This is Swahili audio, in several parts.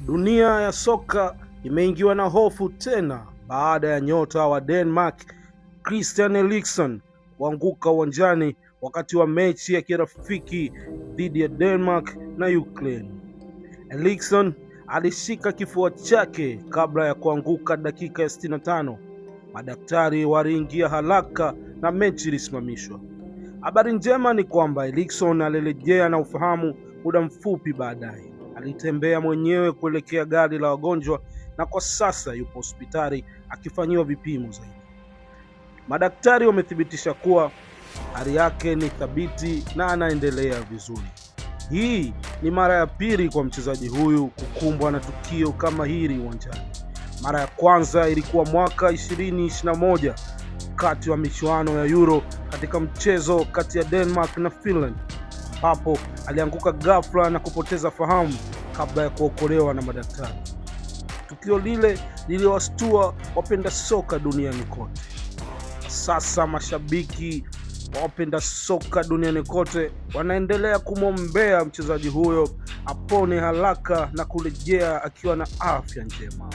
Dunia ya soka imeingiwa na hofu tena baada ya nyota wa Denmark Christian Eriksen kuanguka uwanjani wakati wa mechi ya kirafiki dhidi ya Denmark na Ukraine. Eriksen alishika kifua chake kabla ya kuanguka dakika ya 65. Madaktari waliingia haraka na mechi ilisimamishwa. Habari njema ni kwamba Eriksen alirejea na ufahamu muda mfupi baadaye. Alitembea mwenyewe kuelekea gari la wagonjwa na kwa sasa yupo hospitali akifanyiwa vipimo zaidi. Madaktari wamethibitisha kuwa hali yake ni thabiti na anaendelea vizuri. Hii ni mara ya pili kwa mchezaji huyu kukumbwa na tukio kama hili uwanjani. Mara ya kwanza ilikuwa mwaka 2021 wakati wa michuano ya Euro katika mchezo kati ya Denmark na Finland, ambapo alianguka ghafla na kupoteza fahamu kabla ya kuokolewa na madaktari. Tukio lile liliwashtua wapenda soka duniani kote. Sasa mashabiki wapenda soka duniani kote wanaendelea kumwombea mchezaji huyo apone haraka na kurejea akiwa na afya njema.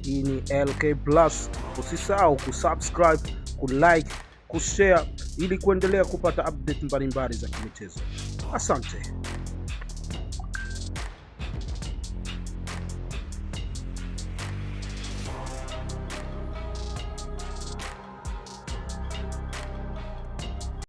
Hii ni LK Plus. Usisahau kusubscribe, kulike, kushare ili kuendelea kupata update mbalimbali za kimichezo. Asante.